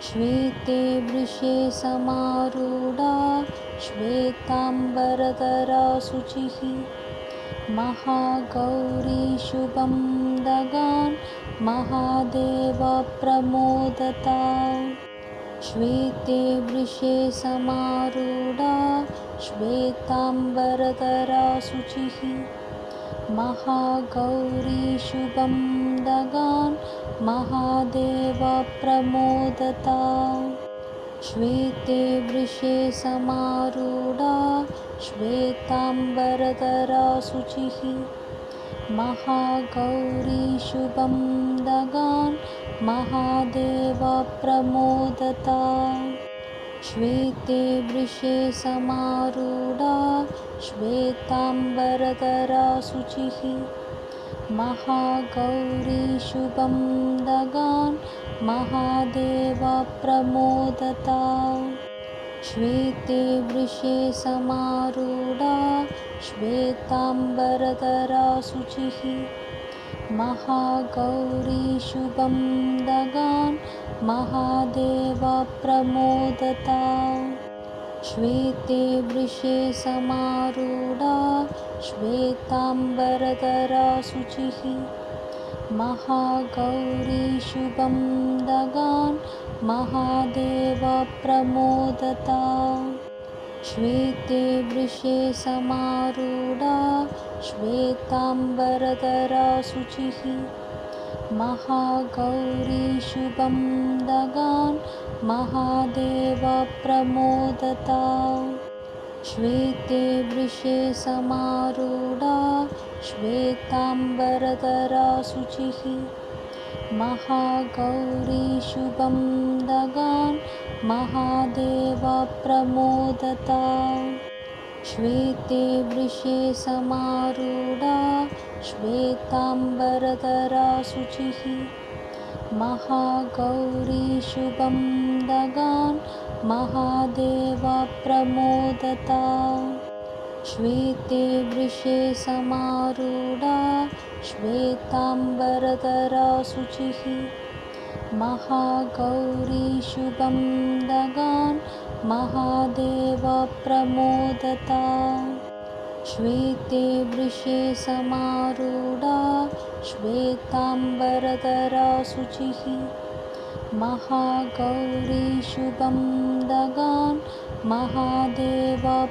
श्वेते वृषे समारूढा श्वेताम्बरधरा शुचिः महागौरी शुभं दगान् महादेवप्रमोदता। श्वेते वृषे समारूढा श्वेताम्बरधरा शुचिः महागौरी शुभं दगान् महादेवप्रमोदता। श्वेते वृषे समारूढा श्वेताम्बरधरा शुचिः महागौरी शुभं दगान् महादेवप्रमोदता। श्वेते वृषे समारूढा श्वेताम्बरधरा शुचिः महागौरी शुभं दगान् महादेवप्रमोदता। श्वेते वृषे समारूढा श्वेताम्बरधरा शुचिः महागौरी शुभं दगान् महादेवप्रमोदता। श्वेते वृषे समारूढा श्वेताम्बरधरा शुचिः महागौरी शुभं दगान् महादेवप्रमोदता। श्वेते वृषे समारूढा श्वेताम्बरधरा शुचिः महागौरी शुभं दगान् महादेवप्रमोदता। श्वेते वृषे समारूढा श्वेताम्बरधरा शुचिः महागौरी शुभं दगान् महादेवप्रमोदता। श्वेते वृषे समारूढा श्वेताम्बरधरा शुचिः महागौरी शुभं दगान् महादेवप्रमोदता। श्वेते वृषे समारूढा श्वेताम्बरधरा शुचिः महागौरी शुभं दगान् महादेवप्रमोदता। श्वेते वृषे समारूढा श्वेताम्बरधरा शुचिः महागौरी शुभं दगान् महादेवप्रमोदता।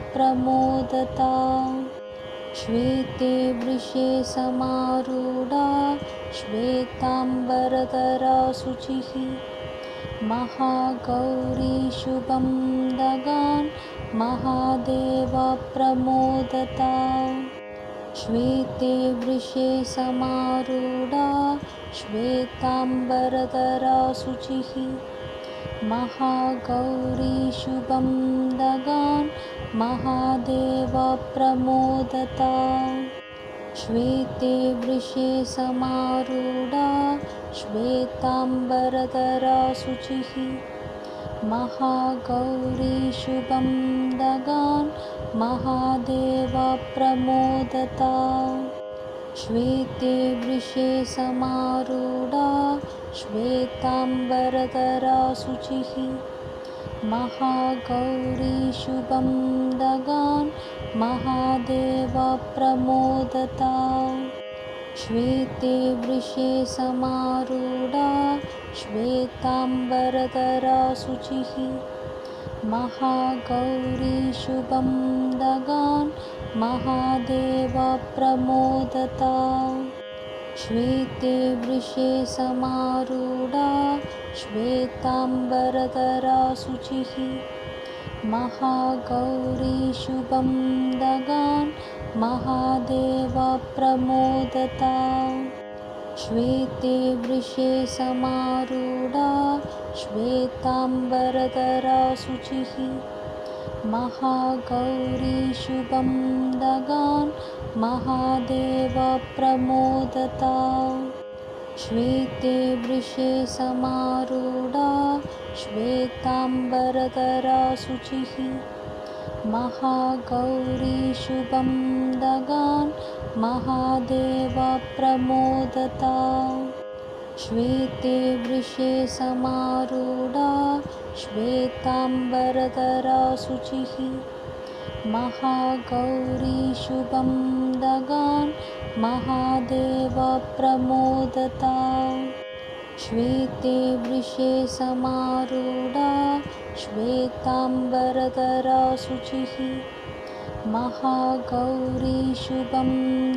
श्वेते वृषे समारूढा श्वेताम्बरधरा शुचिः महागौरी शुभं दगान् महादेवप्रमोदता। श्वेते वृषे समारूढा श्वेताम्बरधरा शुचिः महागौरी शुभं दगान् महादेवप्रमोदता। श्वेते वृषे समारूढा श्वेताम्बरधरा शुचिः महागौरी शुभं दगान् महादेवप्रमोदता। श्वेते वृषे समारूढा श्वेताम्बरधरा शुचिः महागौरी शुभं दगान् महादेवप्रमोदता। श्वेते वृषे समारूढा श्वेताम्बरधरा शुचिः महागौरी शुभं दगान् महादेवप्रमोदता। श्वेते वृषे समारूढा श्वेताम्बरधरा शुचिः महागौरी शुभं दगान् महादेवप्रमोदता। श्वेते वृषे समारूढा श्वेताम्बरधरा शुचिः महागौरी शुभं दगान् महादेवप्रमोदता। श्वेते वृषे समारूढा श्वेताम्बरधरा शुचिः महागौरी शुभं दगान् महादेवप्रमोदता। श्वेते वृषे समारूढा श्वेताम्बरधरा शुचिः महागौरी शुभं दगान् महादेवप्रमोदता श्वेते वृषे समारूढा श्वेताम्बरधरा शुचिः महागौरी शुभं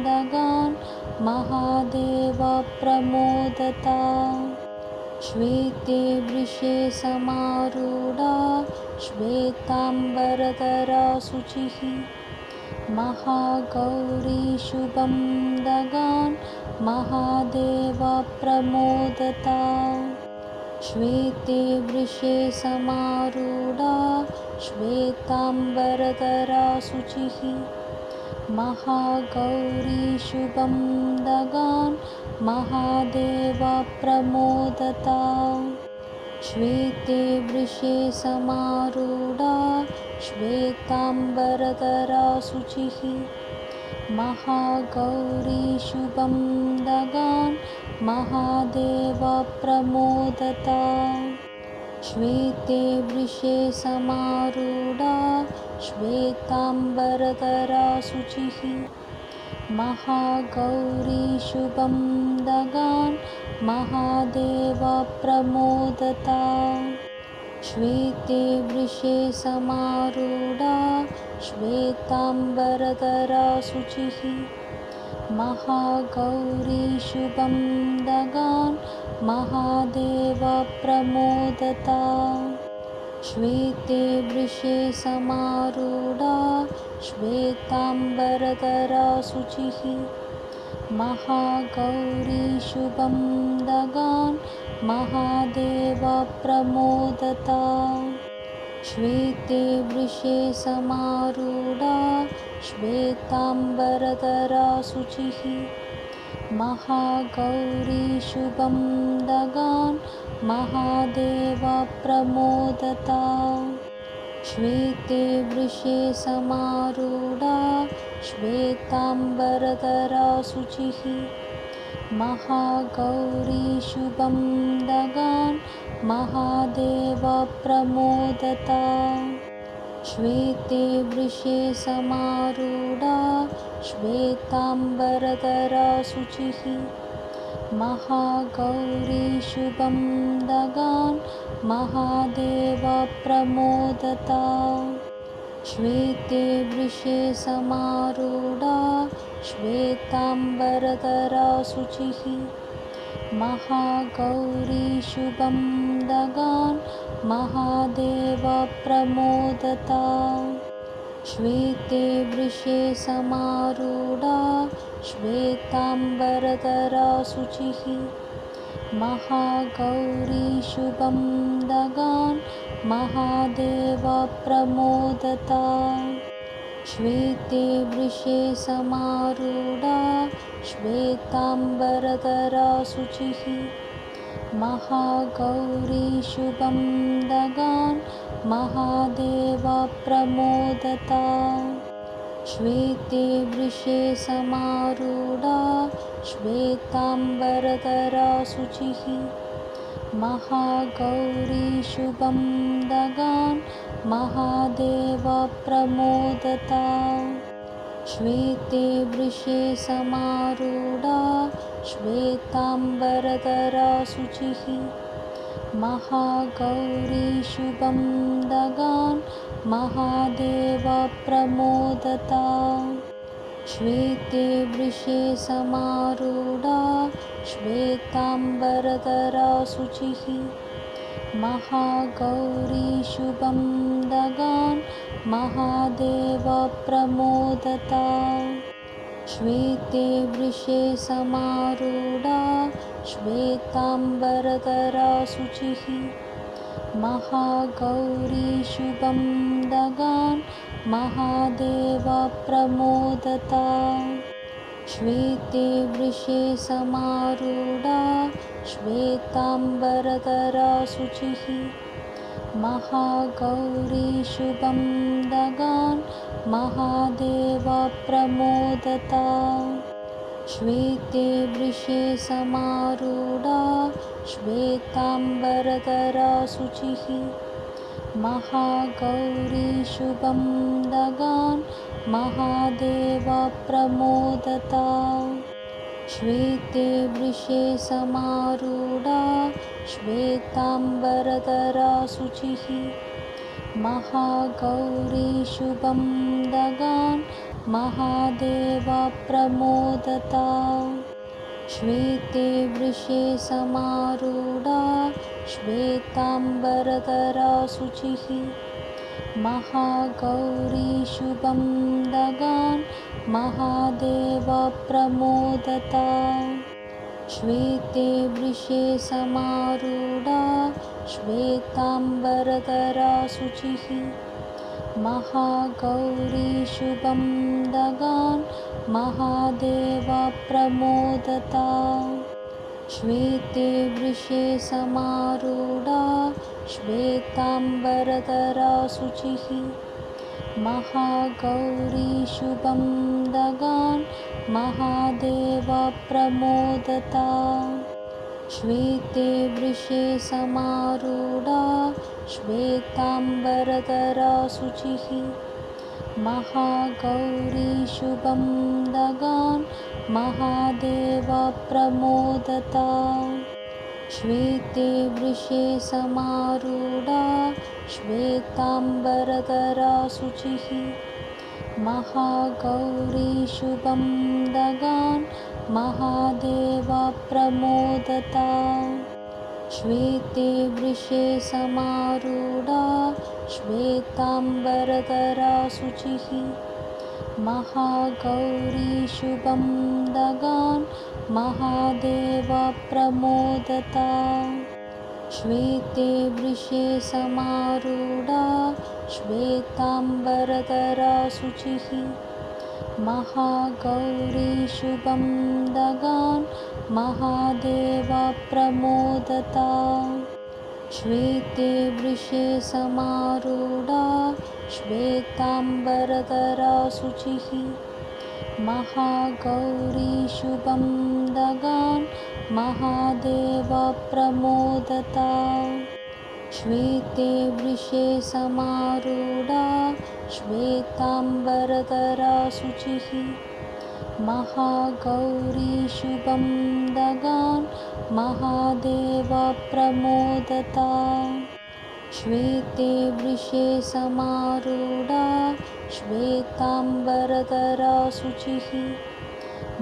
दगान् महादेवप्रमोदता श्वेते वृषे समारूढा श्वेताम्बरधरा शुचिः महागौरी शुभं दगान् महादेवप्रमोदता श्वेते वृषे समारूढा श्वेताम्बरधरा शुचिः महागौरी शुभं दगान् महादेवप्रमोदता श्वेते वृषे समारूढा श्वेताम्बरधरा शुचिः महागौरी शुभं दगान् महादेवप्रमोदता श्वेते वृषे समारूढा श्वेताम्बरधरा शुचिः महागौरी शुभं दगान् महादेवप्रमोदता श्वेते वृषे समारूढा श्वेताम्बरधरा शुचिः महागौरी शुभं दगान् महादेवप्रमोदता श्वेते वृषे समारूढा श्वेताम्बरधरा शुचिः महागौरी शुभं दगान् महादेवप्रमोदता श्वेते वृषे समारूढा श्वेताम्बरधरा शुचिः महागौरी शुभं दगान् महादेवप्रमोदता श्वेते वृषे समारूढा श्वेताम्बरधरा शुचिः महागौरी शुभं दगान् महादेवप्रमोदता श्वेते वृषे समारूढा श्वेताम्बरधरा शुचिः महागौरी शुभं दगान् महादेवप्रमोदता श्वेते वृषे समारूढा श्वेताम्बरधरा शुचिः महागौरी शुभं दगान् महादेवप्रमोदता श्वेते वृषे समारूढा श्वेताम्बरधरा शुचिः महागौरी शुभं दगान् महादेवप्रमोदता श्वेते वृषे समारूढा श्वेताम्बरधरा शुचिः महागौरी शुभं दगान् महादेवप्रमोदता श्वेते वृषे समारूढा श्वेताम्बरधरा शुचिः महागौरी शुभं दगान् महादेवप्रमोदता श्वेते वृषे समारूढा श्वेताम्बरधरा शुचिः महागौरी शुभं दगान् महादेवप्रमोदता श्वेते वृषे समारूढा श्वेताम्बरधरा शुचिः महागौरी शुभं दगान् महादेवप्रमोदता श्वेते वृषे समारूढा श्वेताम्बरधरा शुचिः महागौरी शुभं दगान् महादेवप्रमोदता श्वेते वृषे समारूढा श्वेताम्बरधरा शुचिः महागौरी शुभं दगान् महादेवप्रमोदता श्वेते वृषे समारूढा श्वेताम्बरधरा शुचिः महागौरी शुभं दगान् महादेवा प्रमोदता श्वेते वृषे समारूढा श्वेताम्बरधरा शुचिः महागौरी शुभं दगान् महादेवा प्रमोदता श्वेते वृषे समारूढा श्वेताम्बरधरा शुचिः महागौरी शुभं दगान् महादेवा प्रमोदता श्वेते वृषे समारूढा श्वेताम्बरधरा शुचिः महागौरी शुभं दगान् महादेवा प्रमोदता श्वेते वृषे समारूढा श्वेताम्बरधरा शुचिः महागौरी शुभं दगान् महादेवा प्रमोदता श्वेते वृषे समारूढा श्वेताम्बरधरा शुचिः महागौरी शुभं दगान् महादेवा प्रमोदता श्वेते वृषे समारूढा श्वेताम्बरधरा शुचिः महागौरी शुभं दगान् महादेवा प्रमोदता श्वेते वृषे समारूढा श्वेताम्बरधरा शुचिः महागौरी शुभं दगान् महादेवा प्रमोदता श्वेते वृषे समारूढा श्वेताम्बरधरा शुचिः महागौरी शुभं दगान् महादेवा प्रमोदता श्वेते वृषे समारूढा श्वेताम्बरधरा शुचिः महागौरी शुभं दगान् महादेवा प्रमोदता श्वेते वृषे समारूढा श्वेताम्बरधरा शुचिः महागौरी शुभं दगान् महादेवा प्रमोदता श्वेते वृषे समारूढा श्वेताम्बरधरा शुचिः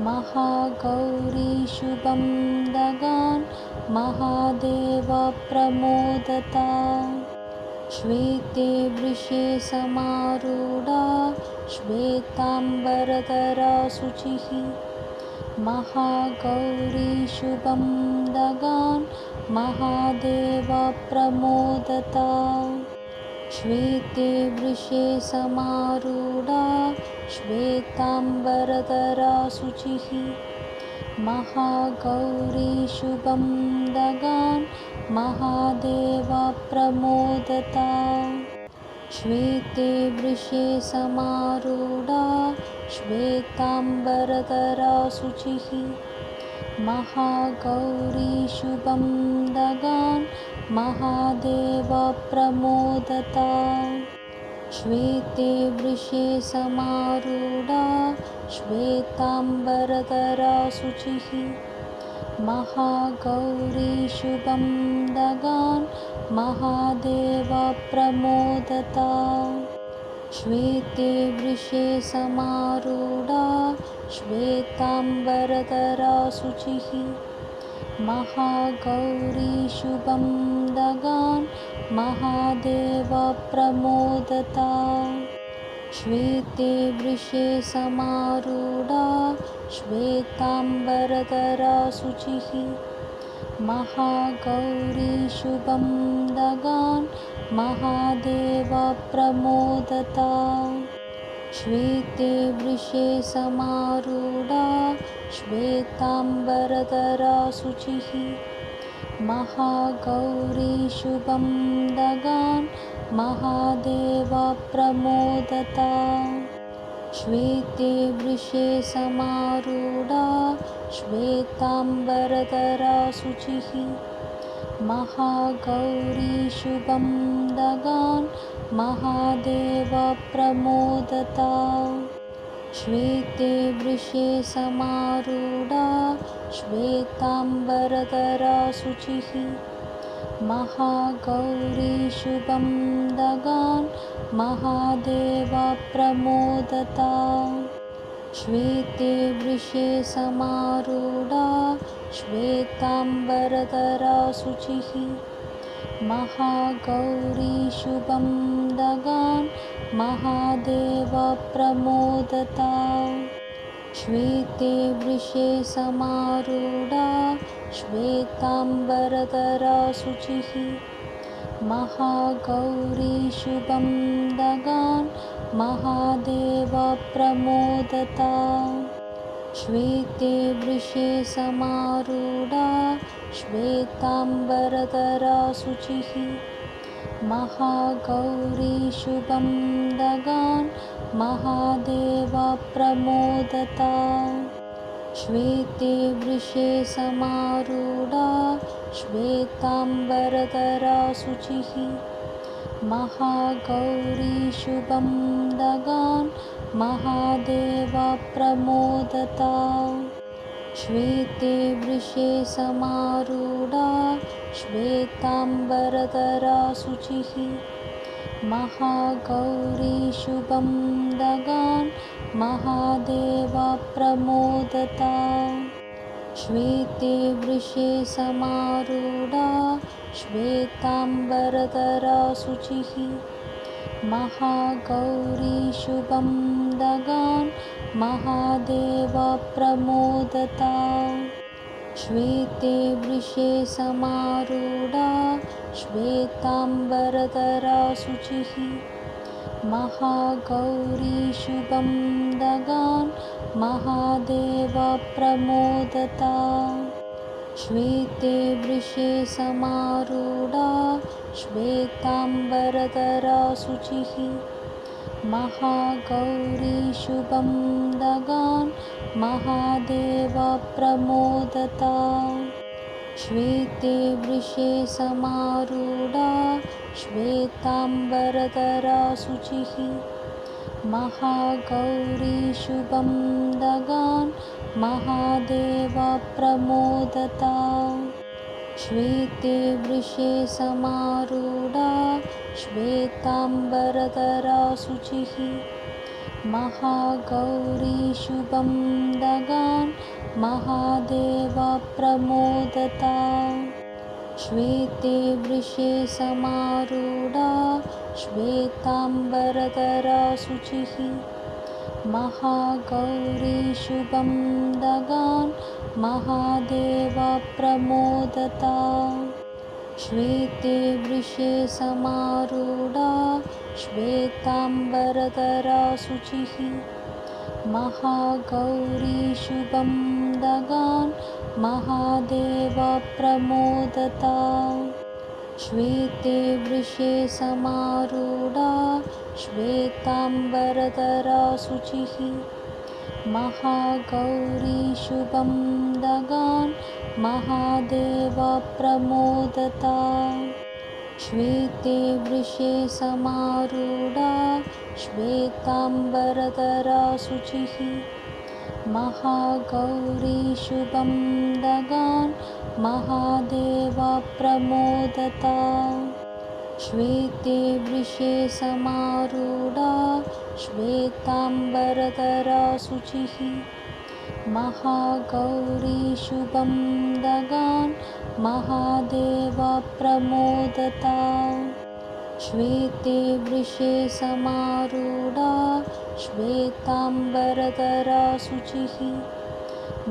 महागौरी शुभं दगान् महादेवा प्रमोदता श्वेते वृषे समारूढा श्वेताम्बरधरा शुचिः महागौरी शुभं दगान् महादेवा प्रमोदता श्वेते वृषे समारूढा श्वेताम्बरधरा शुचिः महागौरी शुभं दगान् महादेवा प्रमोदता श्वेते वृषे समारूढा श्वेताम्बरधरा शुचिः महागौरी शुभं दगान् महादेवा प्रमोदता श्वेते वृषे समारूढा श्वेताम्बरधरा शुचिः महागौरी शुभं दगान् महादेवा प्रमोदता श्वेते वृषे समारूढा श्वेताम्बरधरा शुचिः महागौरी शुभं दगान् महादेवा प्रमोदता श्वेते वृषे समारूढा श्वेताम्बरधरा शुचिः महागौरी शुभं दगान् महादेवा प्रमोदता श्वेते वृषे समारूढा श्वेताम्बरधरा शुचिः महागौरी शुभं दगान् महादेवा प्रमोदता श्वेते वृषे समारूढा श्वेताम्बरधरा शुचिः महागौरी शुभं दगान् महादेवप्रमोदता श्वेते वृषे समारूढा श्वेताम्बरधरा शुचिः महागौरी शुभं दगान् महादेवप्रमोदता श्वेते वृषे समारूढा श्वेताम्बरधरा शुचिः महागौरी शुभं दगान् महादेवप्रमोदता श्वेते वृषे समारूढा श्वेताम्बरधरा शुचिः महागौरी शुभं दगान् महादेवप्रमोदता श्वेते वृषे समारूढा श्वेताम्बरधरा शुचिः महागौरी शुभं दगान् महादेवप्रमोदता श्वेते वृषे समारूढा श्वेताम्बरधरा शुचिः महागौरी शुभं दगान् महादेवप्रमोदता श्वेते वृषे समारूढा श्वेताम्बरधरा शुचिः महागौरी शुभं दगान् महादेवप्रमोदता श्वेते वृषे समारूढा श्वेताम्बरधरा शुचिः महागौरी शुभं दगान् महादेवप्रमोदता श्वेते वृषे समारूढा श्वेताम्बरधरा शुचिः महागौरी शुभं दगान् महादेवप्रमोदता श्वेते वृषे समारूढा श्वेताम्बरधरा शुचिः महागौरी शुभं दगान् महादेवप्रमोदता श्वेते वृषे समारूढा श्वेताम्बरधरा शुचिः महागौरी शुभं दगान् महादेवप्रमोदता श्वेते वृषे समारूढा श्वेताम्बरधरा शुचिः महागौरी शुभं दगान् महादेवप्रमोदता श्वेते वृषे समारूढा श्वेताम्बरधरा शुचिः महागौरी शुभं दगान् महादेवप्रमोदता श्वेते वृषे समारूढा श्वेताम्बरधरा शुचिः महागौरी शुभं दगान् महादेवप्रमोदता श्वेते वृषे समारूढा श्वेताम्बरधरा शुचिः महागौरी शुभं दगान् महादेवप्रमोदता श्वेते वृषे समारूढा श्वेताम्बरधरा शुचिः महागौरी शुभं दगान् महादेवप्रमोदता श्वेते वृषे समारूढा श्वेताम्बरधरा शुचिः महागौरी शुभं दगान् महादेवप्रमोदता श्वेते वृषे समारूढा श्वेताम्बरधरा शुचिः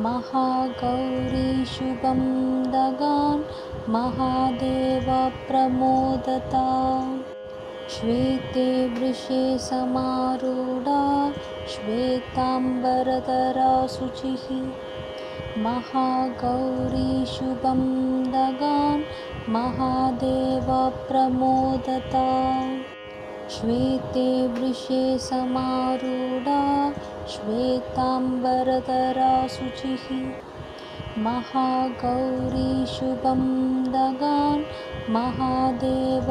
महागौरी शुभं दगान् महादेवप्रमोदता श्वेते वृषे समारूढा श्वेताम्बरधरा शुचिः महागौरी शुभं दगान् महादेवप्रमोदता श्वेते वृषे समारूढा श्वेताम्बरधरा शुचिः महागौरी शुभं दगान् महादेवप्रमोदता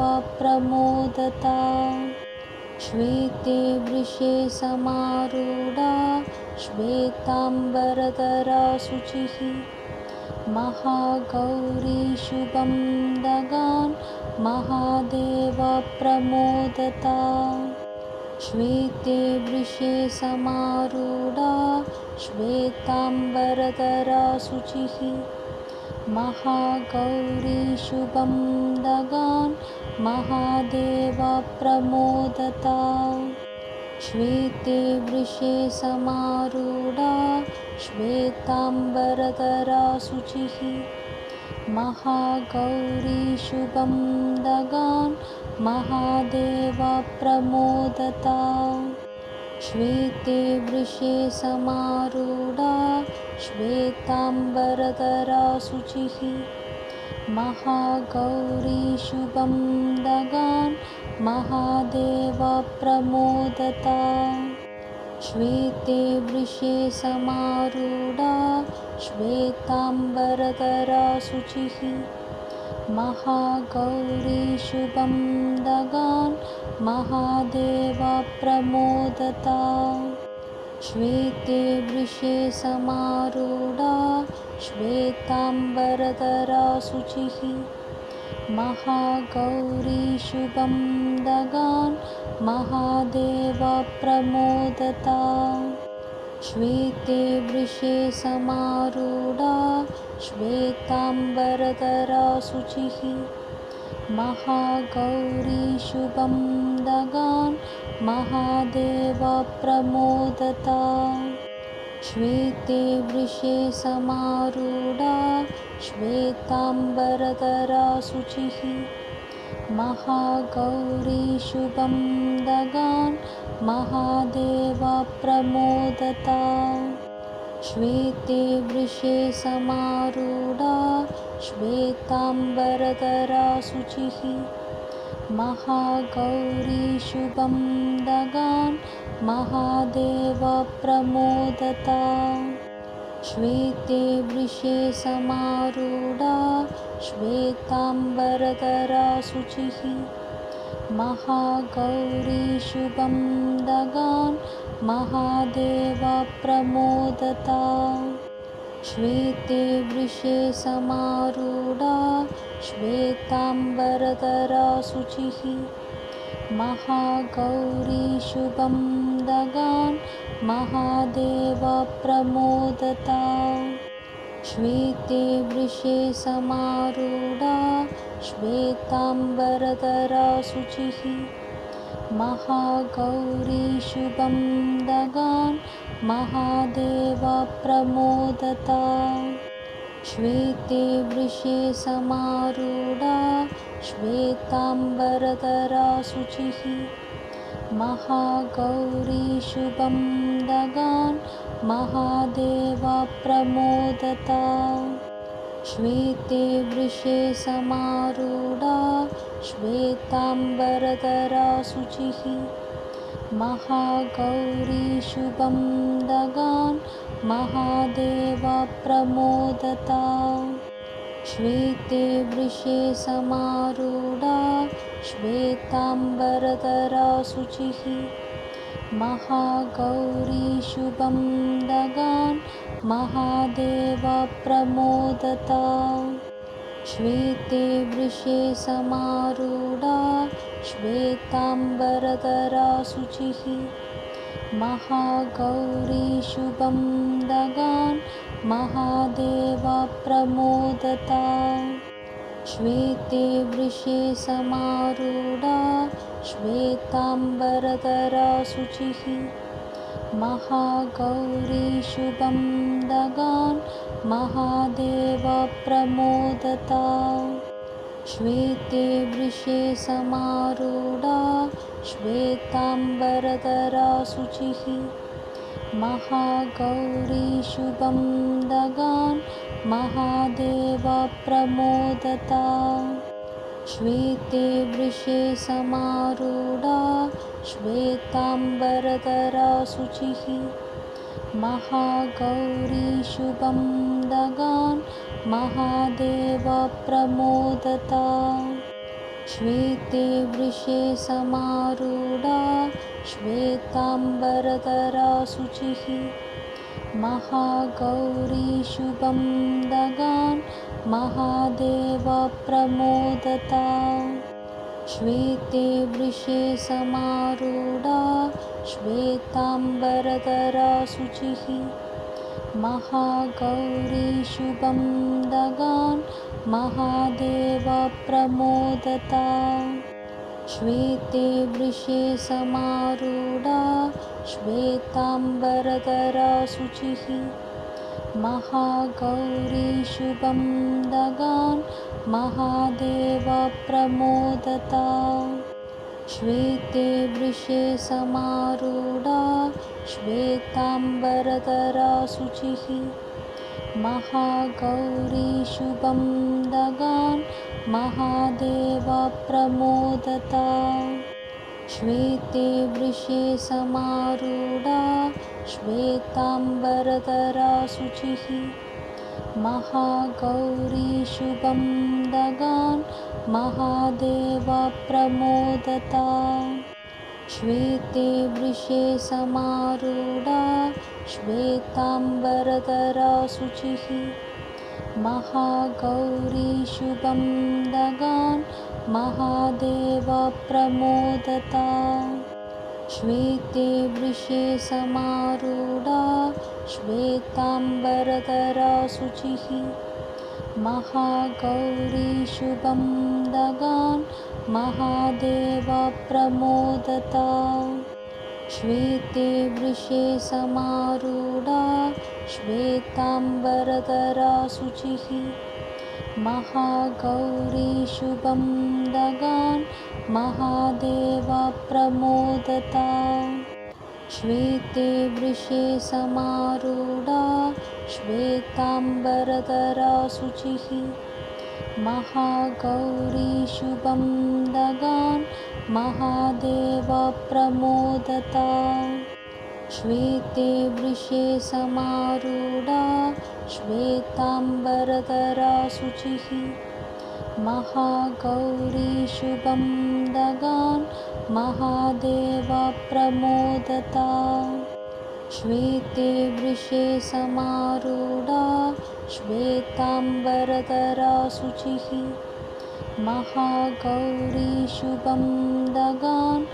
श्वेते वृषे समारूढा श्वेताम्बरधरा शुचिः महागौरी शुभं दगान् महादेवप्रमोदता श्वेते वृषे समारूढा श्वेताम्बरधरा शुचिः महागौरी शुभं दगान् महादेवप्रमोदता श्वेते वृषे समारूढा श्वेताम्बरधरा शुचिः महागौरी शुभं दगान् महादेवप्रमोदता श्वेते वृषे समारूढा श्वेताम्बरधरा शुचिः महागौरी शुभं दगान् महादेवप्रमोदता श्वेते वृषे समारूढा श्वेताम्बरधरा शुचिः महागौरी शुभं दगान् महादेवप्रमोदता श्वेते वृषे समारूढा श्वेताम्बरधरा शुचिः महागौरी शुभं दगान् महादेवप्रमोदता श्वेते वृषे समारूढा श्वेताम्बरधरा शुचिः महागौरी शुभं दगान् महादेवप्रमोदता श्वेते वृषे समारूढा श्वेताम्बरधरा शुचिः महागौरी शुभं दगान् महादेवप्रमोदता श्वेते वृषे समारूढा श्वेताम्बरधरा शुचिः महागौरी शुभं दगान् महादेवप्रमोदता श्वेते वृषे समारूढा श्वेताम्बरधरा शुचिः महागौरी शुभं दगान् महादेवप्रमोदता श्वेते वृषे समारूढा श्वेताम्बरधरा शुचिः महागौरी शुभं दगान् महादेवप्रमोदता श्वेते वृषे समारूढा श्वेताम्बरधरा शुचिः महागौरी शुभं दगान् महादेवप्रमोदता श्वेते वृषे समारूढा श्वेताम्बरधरा शुचिः महागौरी शुभं दगान् महादेवप्रमोदता श्वेते वृषे समारूढा श्वेताम्बरधरा शुचिः महागौरी शुभं दगान् महादेवप्रमोदता श्वेते वृषे समारूढा श्वेताम्बरधरा शुचिः महागौरी शुभं दगान् महादेवप्रमोदता श्वेते वृषे समारूढा श्वेताम्बरधरा शुचिः महागौरी शुभं दगान् महादेवप्रमोदता श्वेते वृषे समारूढा श्वेताम्बरधरा शुचिः महागौरी शुभं दगान् महादेवप्रमोदता श्वेते वृषे समारूढा श्वेताम्बरधरा शुचिः महागौरी शुभं दगान् महादेवप्रमोदता श्वेते वृषे समारूढा श्वेताम्बरधरा शुचिः महागौरी शुभं दगान् महादेवप्रमोदता श्वेते वृषे समारूढा श्वेताम्बरधरा शुचिः महागौरी शुभं दगान् महादेवप्रमोदता श्वेते वृषे समारूढा श्वेताम्बरधरा शुचिः महागौरी शुभं दगान् महादेवप्रमोदता श्वेते वृषे समारूढा श्वेताम्बरधरा शुचिः महागौरी शुभं दगान् महादेवप्रमोदता श्वेते वृषे समारूढा श्वेताम्बरधरा शुचिः महागौरी शुभं दगान् महादेवप्रमोदता श्वेते वृषे समारूढा श्वेताम्बरधरा शुचिः महागौरी शुभं दगान् महादेवप्रमोदता श्वेते वृषे समारूढा श्वेताम्बरधरा शुचिः महागौरी शुभं दगान् महादेवप्रमोदता श्वेते वृषे समारूढा श्वेताम्बरधरा शुचिः महागौरी शुभं दगान् महादेवप्रमोदता श्वेते वृषे समारूढा श्वेताम्बरधरा शुचिः महागौरी शुभं दगान् महादेवप्रमोदता श्वेते वृषे समारूढा श्वेताम्बरधरा शुचिः महागौरी शुभं दगान् महादेवप्रमोदता श्वेते वृषे समारूढा श्वेताम्बरधरा शुचिः महागौरी शुभं दगान् महादेवप्रमोदता श्वेते वृषे समारूढा श्वेताम्बरधरा शुचिः महागौरी शुभं दगान्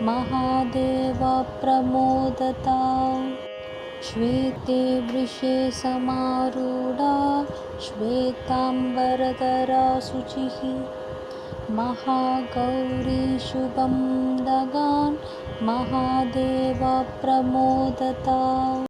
महादेवप्रमोदता श्वेते वृषे समारूढा श्वेताम्बरधरा शुचिः महागौरी शुभं दगान् महादेवप्रमोदता।